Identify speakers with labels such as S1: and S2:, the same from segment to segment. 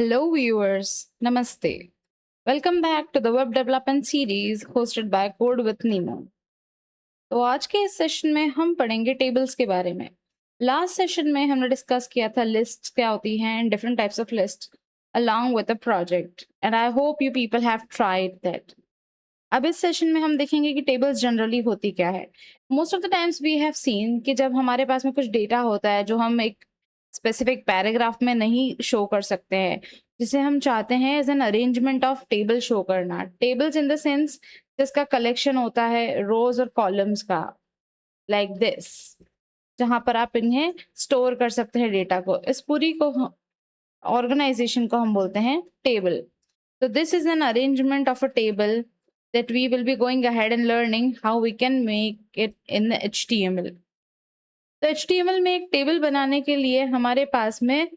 S1: Hello, viewers. Namaste. Welcome back to the web development series hosted by Code with Nemo. तो आज के इस session में हम पढ़ेंगे टेबल्स के बारे में। लास्ट सेशन में हमने डिस्कस किया था लिस्ट्स क्या होती हैं and different types of list along with a project and I hope you people have tried that. अब इस सेशन में हम देखेंगे कि टेबल्स जनरली होती क्या है। Most of the times we have seen कि जब हमारे पास में कुछ डेटा होता है जो हम एक स्पेसिफिक पैराग्राफ में नहीं शो कर सकते हैं, जिसे हम चाहते हैं as an arrangement of table show करना। टेबल्स इन द सेंस जिसका कलेक्शन होता है रोज और कॉलम्स का, लाइक दिस, जहां पर आप इन्हें स्टोर कर सकते हैं डेटा को। इस पूरी को ऑर्गेनाइजेशन को हम बोलते हैं table. So this is an arrangement of a table that we will be going ahead and learning how we can make it in the HTML. तो HTML में एक टेबल बनाने के लिए हमारे पास में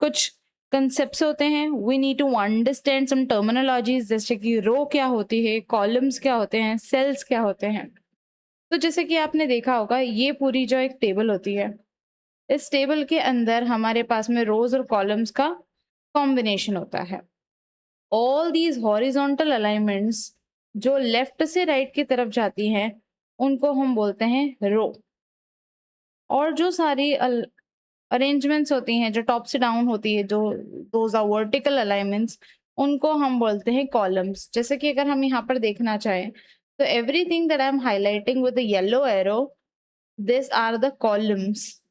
S1: कुछ कंसेप्ट्स होते हैं। We need to understand some terminologies, जैसे कि रो क्या होती है, कॉलम्स क्या होते हैं, सेल्स क्या होते हैं। तो जैसे कि आपने देखा होगा, ये पूरी जो एक टेबल होती है, इस टेबल के अंदर हमारे पास में रोज और कॉलम्स का कॉम्बिनेशन होता है। ऑल दीज हॉरिजॉन्टल अलाइनमेंट्स जो लेफ्ट से राइट की तरफ जाती हैं उनको हम बोलते हैं रो, और जो सारी अरेंजमेंट्स होती हैं जो टॉप से डाउन होती है, जो दोज आर वर्टिकल अलाइनमेंट्स, उनको हम बोलते हैं कॉलम्स। जैसे कि अगर हम यहाँ पर देखना चाहें तो everything that I am highlighting with the yellow arrow, this are the columns,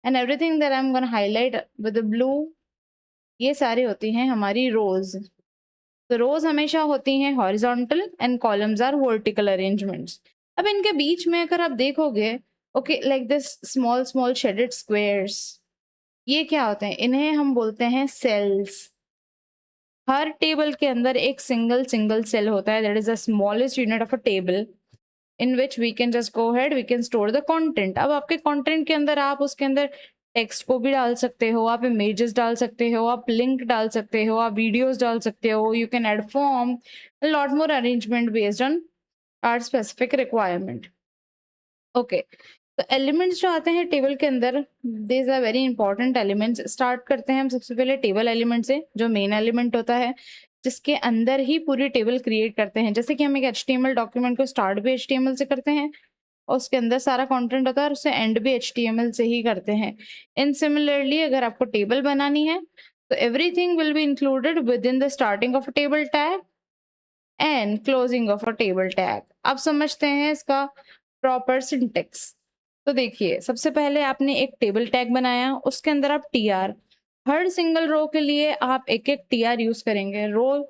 S1: and everything that I am gonna highlight with the blue, ये सारी होती हैं हमारी रोज। तो रोज हमेशा होती हैं horizontal and columns are vertical arrangements. अब इनके बीच में अगर आप देखोगे, okay, like this small small shaded squares, ये क्या होते हैं? इन्हें हम बोलते हैं सेल्स। हर टेबल के अंदर एक सिंगल सिंगल सेल होता है, that is the smallest unit of a table in which we can just go head, we can store the content. अब आपके कंटेंट के अंदर आप उसके अंदर टेक्स्ट को भी डाल सकते हो, आप इमेजेस डाल सकते हो, आप लिंक डाल सकते हो, आप वीडियोस डाल सकते हो, you can add form, lot more arrangement based on our specific requirement. Okay, तो एलिमेंट्स जो आते हैं टेबल के अंदर, these are very important elements. Start करते हैं हम सबसे पहले टेबल एलिमेंट से, जो मेन एलिमेंट होता है जिसके अंदर ही पूरी टेबल क्रिएट करते हैं। जैसे कि हम एक HTML डॉक्यूमेंट को स्टार्ट भी HTML से करते हैं और उसके अंदर सारा कंटेंट होता है और उसे एंड भी HTML से ही करते हैं। इन सिमिलरली अगर आपको टेबल बनानी है तो everything will be included with in the starting of a table tag and closing of a table tag. अब समझते हैं इसका प्रॉपर सिंटेक्स। तो देखिए, सबसे पहले आपने एक टेबल टैग बनाया, उसके अंदर आप TR, हर सिंगल रो के लिए आप एक एक TR यूज करेंगे। रो,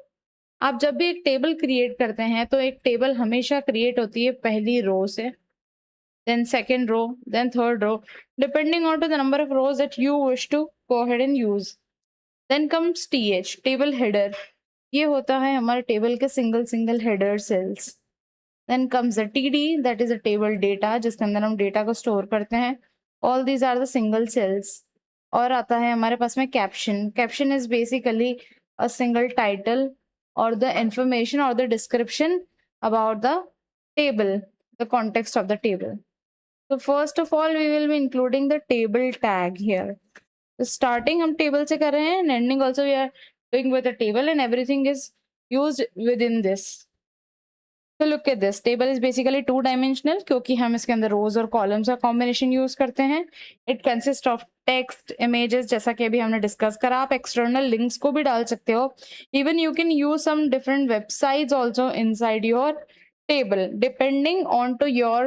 S1: आप जब भी एक टेबल क्रिएट करते हैं तो एक टेबल हमेशा क्रिएट होती है पहली रो से, then second row, then third row, depending on to the number of rows that you wish to go ahead and use. Then comes TH, table header. ये होता है हमारे टेबल के single single header cells. Then comes the TD, that is a table data, जिसके अंदर हम data को store करते हैं। All these are the single cells. और आता है हमारे पास में caption. Caption is basically a single title or the information or the description about the table, the context of the table. So first of all, we will be including the table tag here. So starting हम table से कर रहे हैं and ending also we are doing with a table and everything is used within this. So look at this. Table is basically two dimensional क्योंकि हम इसके अंदर rows और columns का combination use करते हैं. It consists of text, images, जैसा कि अभी हमने discuss करा। आप external links को भी डाल सकते हो. Even you can use some different websites also inside your table depending on to your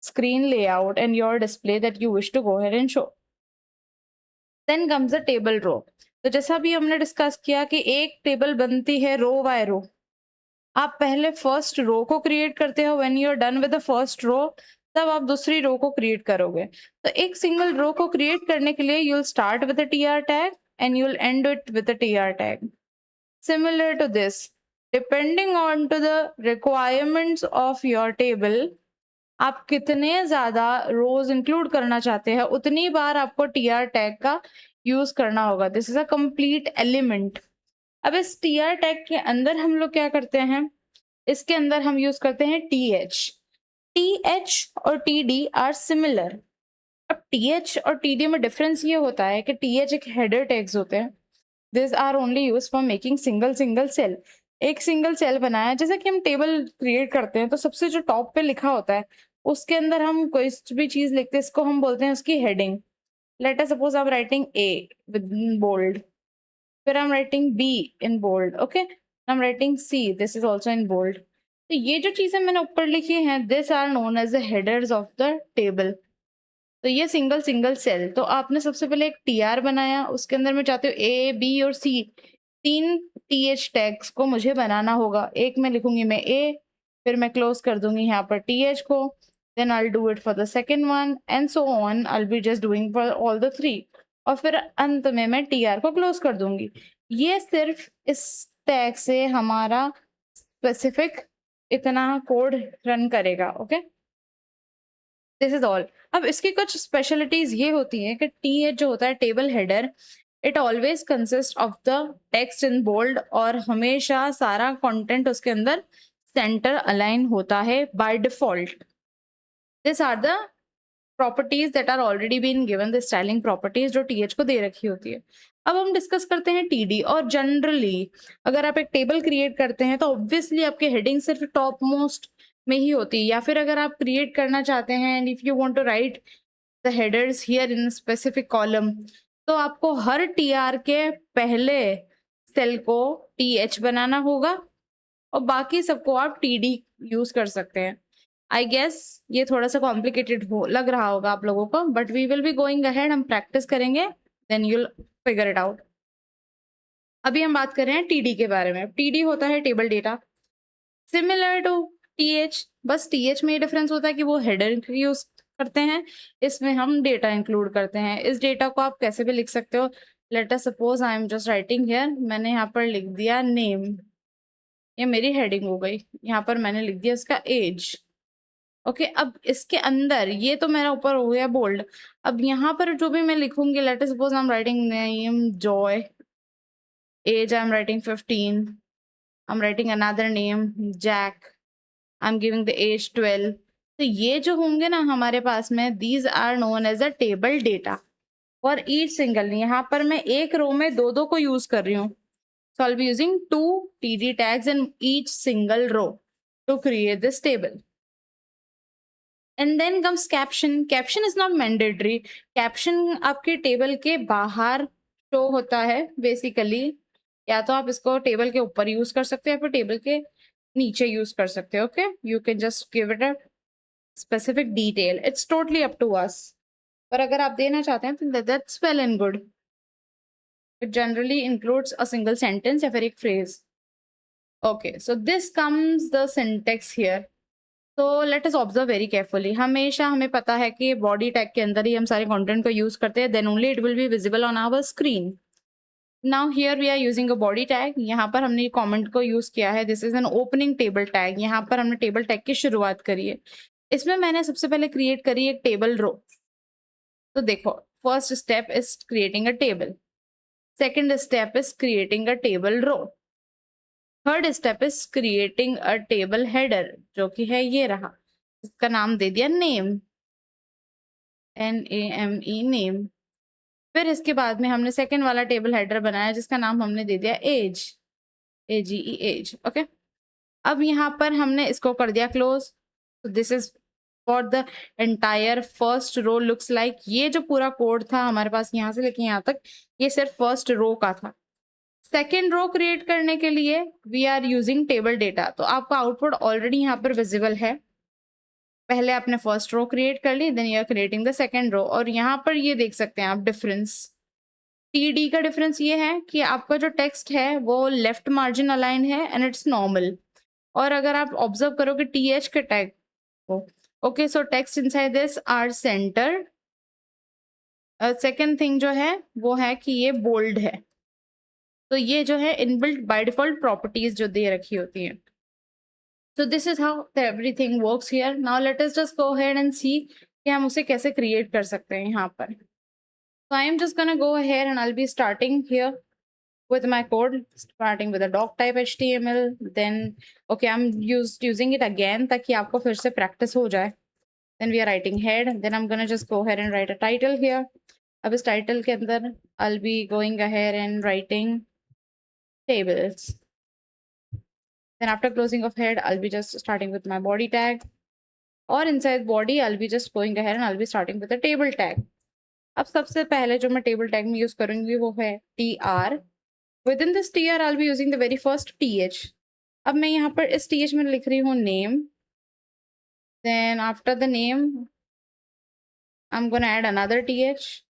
S1: screen layout and your display that you wish to go ahead and show. Then comes the table row. तो जैसा भी हमने discuss किया कि एक table बनती है रो bye रो। आप पहले फर्स्ट रो को क्रिएट करते हो, when you are done with the first row तब आप दूसरी रो को क्रिएट करोगे। तो एक सिंगल रो को क्रिएट करने के लिए you will start with the TR tag and you will and it with the TR tag. Similar to this, depending on to the requirements of your table, आप कितने ज्यादा रोज इंक्लूड करना चाहते हैं उतनी बार आपको TR टैग का यूज करना होगा। This is a complete element. अब इस TR टैग के अंदर हम लोग क्या करते हैं, इसके अंदर हम यूज करते हैं TH और TD आर सिमिलर। अब TH और TD में डिफरेंस ये होता है कि TH एक हेडर टैग्स होते हैं this are only use for making single cell. एक सिंगल सेल बनाया, जैसे कि हम टेबल क्रिएट करते हैं तो सबसे जो टॉप पे लिखा होता है उसके अंदर हम कोई भी चीज लिखते हैं, इसको हम बोलते हैं उसकी heading. Let us suppose I am writing A with bold, फिर I am writing B in bold, okay, I am writing C, this is also in bold. तो ये जो चीजें मैंने ऊपर लिखी हैं, this are known as the headers of the table. तो ये सिंगल सेल, तो आपने सबसे पहले एक टीआर बनाया, उसके अंदर मैं चाहती हूँ ए बी और सी, तीन टीएच टैग्स को मुझे बनाना होगा। एक में लिखूंगी मैं ए, फिर मैं क्लोज कर दूंगी यहाँ पर टीएच को, then I do it for the second one and so on, I be just doing for all the three, और फिर अंत में मैं टीआर को क्लोज कर दूंगी। ये सिर्फ इस टैग से हमारा स्पेसिफिक इतना कोड रन करेगा, ओके, दिस इज ऑल। अब इसकी कुछ स्पेशलिटीज ये होती है कि टीएच जो होता है table header, it always consist of the text in bold, और हमेशा सारा कंटेंट उसके अंदर सेंटर अलाइन होता है by default. This are the properties that are already been given, the styling properties जो टीएच को दे रखी होती है। अब हम डिस्कस करते हैं टीडी। और जनरली अगर आप एक टेबल क्रिएट करते हैं तो ऑब्वियसली आपकी हेडिंग सिर्फ टॉप मोस्ट में ही होती है, या फिर अगर आप क्रिएट करना चाहते हैं and if you want to write the headers here in specific column, तो आपको हर टीआर के पहले सेल को टीएच बनाना होगा और बाकी सबको आप टीडी यूज कर सकते हैं। आई गेस ये थोड़ा सा कॉम्प्लिकेटेड हो लग रहा होगा आप लोगों को, but we will be going ahead, हम प्रैक्टिस करेंगे, then you'll figure it out. अभी हम बात कर रहे हैं टीडी के बारे में। टीडी होता है table data, similar to TH, बस टीएच में ये डिफरेंस होता है कि वो हेडर यूज करते हैं, इसमें हम डेटा इंक्लूड करते हैं। इस डेटा को आप कैसे भी लिख सकते हो। Late us suppose I am just writing here, मैंने यहाँ पर लिख दिया नेम, ये मेरी हेडिंग हो गई। यहाँ पर मैंने लिख दिया इसका एज, ओके। अब इसके अंदर ये तो मेरा ऊपर हो गया बोल्ड। अब यहाँ पर जो भी मैं लिखूंगी, let us suppose I am writing name Joy, age I am writing 15, I am writing another name Jack, I am giving the age 12। तो ये जो होंगे ना हमारे पास में, these are known as a table data for each single. यहाँ पर मैं एक रो में दो दो को यूज कर रही हूँ, so I'll be using 2 td tags in each single row to create this table. And then comes caption. Caption is not mandatory. Caption आपके टेबल के बाहर शो होता है बेसिकली, या तो आप इसको टेबल के ऊपर यूज कर सकते हैं या फिर टेबल के नीचे यूज कर सकते हैं, okay. You can just give it a specific detail, it's totally up to us. पर अगर आप देना चाहते हैं तो that's well and good. It generally includes a single sentence या फिर एक phrase. Okay, so this comes the syntax here. So let us observe very carefully. हमेशा हमें पता है कि बॉडी टैग के अंदर ही हम सारे कंटेंट को यूज करते हैं, then only it will be visible on our screen. Now here we are using a body tag. यहाँ पर हमने कमेंट को यूज किया है, this is an opening table tag. यहाँ पर हमने टेबल टैग की शुरुआत करी है। इसमें मैंने सबसे पहले क्रिएट करी एक टेबल रो। तो देखो, first step is creating a table, second step is creating a table row, third step is creating a table header, जो कि है ये रहा, इसका नाम दे दिया नेम, NAME नेम। फिर इसके बाद में हमने सेकंड वाला टेबल हेडर बनाया जिसका नाम हमने दे दिया एज, AGE एज, ओके। अब यहाँ पर हमने इसको कर दिया क्लोज। तो this is for the entire first row looks like. ये जो पूरा कोड था हमारे पास यहाँ से लेके यहाँ तक, ये सिर्फ फर्स्ट रो का था। सेकेंड रो क्रिएट करने के लिए we are using table data, तो आपका आउटपुट ऑलरेडी यहाँ पर विजिबल है। पहले आपने फर्स्ट रो क्रिएट कर ली, then you are creating the second row, और यहाँ पर ये देख सकते हैं आप डिफरेंस। टीडी का डिफरेंस ये है कि आपका जो टेक्स्ट है वो लेफ्ट मार्जिन अलाइन है एंड इट्स नॉर्मल। और अगर आप ऑब्जर्व करोगे टीएच के टैग को, okay, so text inside this are centered. Second thing जो है वो है कि ये बोल्ड है। तो ये जो है इनबिल्ट बाय डिफॉल्ट प्रॉपर्टीज जो दे रखी होती हैं। So this is how everything works here. Now let us just go ahead and see कि हम उसे कैसे create कर सकते हैं यहाँ पर। So I am just gonna go ahead and I'll be starting here with my code, starting with a doc type HTML. Then okay, I'm using it again ताकि आपको फिर से practice हो जाए। Then we are writing head. Then I'm gonna just go ahead and write a title here. अब इस title के अंदर I'll be going ahead and writing tables. Then after closing of head, I'll be just starting with my body tag. Or inside body, I'll be just going ahead and I'll be starting with a table tag. अब सबसे पहले जो मैं table tag में use करूंगी वो है TR. Within this TR, I'll be using the very first TH. अब मैं यहाँ पर इस TH में लिख रही हूँ name. Then after the name, I'm gonna add another TH,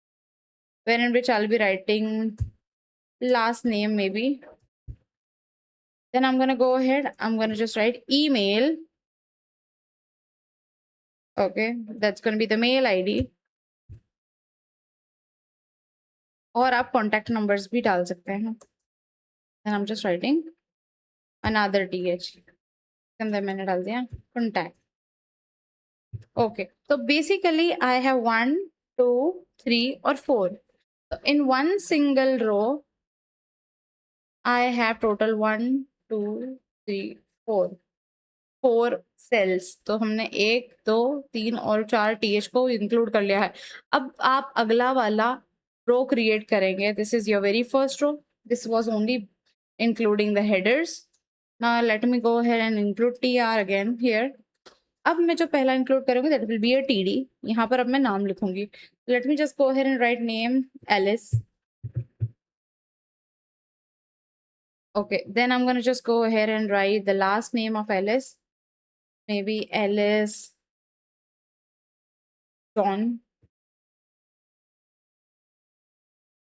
S1: wherein which I'll be writing last name maybe. Then I'm gonna go ahead, I'm gonna just write email. Okay, that's gonna be the mail ID. और आप contact numbers भी डाल सकते हैं. Then I'm just writing another TH. अंदर मैंने डाल दिया contact. Okay, so basically I have 1, 2, 3 or 4. So in one single row, I have total 1, 2, 3, 4. 4 sales. तो हमने 1, 2, 3 और 4 TH को इंक्लूड कर लिया है. अब आप अगला वाला रो क्रिएट करेंगे. This is your very first row. This was only including the headers. Now let me go ahead and include TR again here. अब मैं जो पहला इंक्लूड करूंगी that will be a TD. यहाँ पर अब मैं नाम लिखूंगी. Let me just go ahead and write name Alice. Okay, then I'm gonna just go ahead and write the last name of Alice. Maybe Alice John.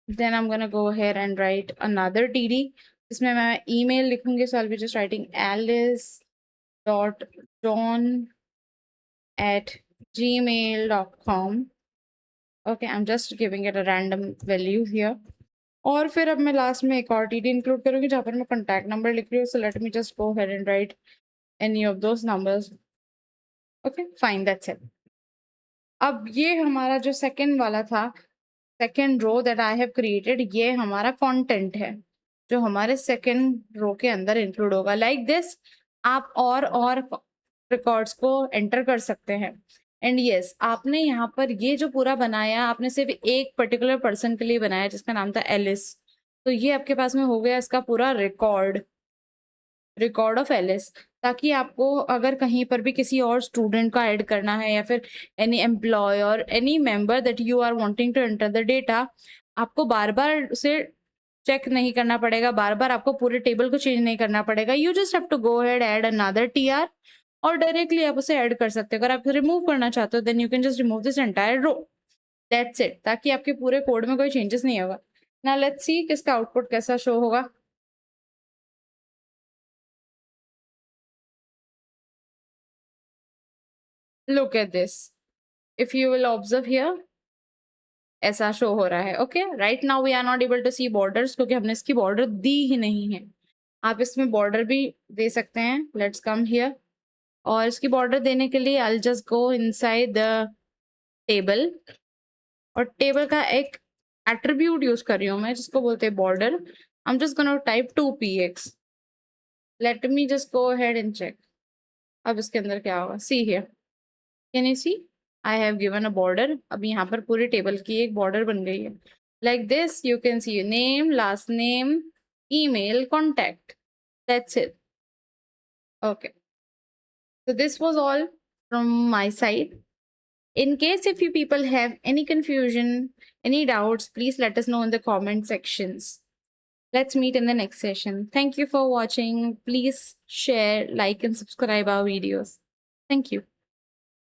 S1: Then I'm gonna go ahead and write another TD. इसमें मैं email लिखूंगी. So I'll be just writing alice.john@gmail.com. Okay, I'm just giving it a random value here. और फिर अब मैं last में एक और TD इंक्लूड करूंगी जहाँ पर मैं कॉन्टैक्ट नंबर लिख रही हूँ. So let me just go ahead and write any of those numbers. Okay, fine, that's it. अब ये हमारा जो सेकंड वाला था, second row that I have created, ये हमारा कंटेंट है जो हमारे सेकंड रो के अंदर इंक्लूड होगा. लाइक दिस आप और रिकॉर्ड्स को एंटर कर सकते हैं. एंड यस, आपने यहाँ पर ये जो पूरा बनाया, आपने सिर्फ एक पर्टिकुलर पर्सन के लिए बनाया जिसका नाम था एलिस. तो ये आपके पास में हो गया इसका पूरा रिकॉर्ड ऑफ एलिस. ताकि आपको अगर कहीं पर भी किसी और स्टूडेंट का ऐड करना है या फिर एनी एम्प्लॉय और any member that you are wanting to enter the data, आपको बार बार उसे चेक नहीं करना पड़ेगा, बार बार आपको पूरे टेबल को चेंज नहीं करना पड़ेगा. You just have to go ahead add another TR और डायरेक्टली आप उसे ऐड कर सकते हो. अगर आप रिमूव करना चाहते हो then you can just remove this entire row. That's it. ताकि आपके पूरे कोड में कोई चेंजेस नहीं होगा. नाउ लेट्स सी किसका आउटपुट कैसा शो होगा. Look at this. If you will observe here, ऐसा शो हो रहा है. Okay, right now we are not able to see borders क्योंकि हमने इसकी बॉर्डर दी ही नहीं है. आप इसमें बॉर्डर भी दे सकते हैं. Let's come here. और इसकी बॉर्डर देने के लिए I just go inside the table और टेबल का एक एट्रीब्यूट यूज कर रही हूँ मैं जिसको बोलते हैं border. I am just gonna type 2px. Let me just go ahead and check. अब इसके अंदर क्या होगा. See here, can you see I have given a border. अब यहाँ पर पूरी टेबल की एक बॉर्डर बन गई है. Like this, you can see your name, last name, email, contact. That's it. Okay. So this was all from my side. In case if you people have any confusion, any doubts, please let us know in the comment sections. Let's meet in the next session. Thank you for watching. Please share, like, and subscribe our videos. Thank you.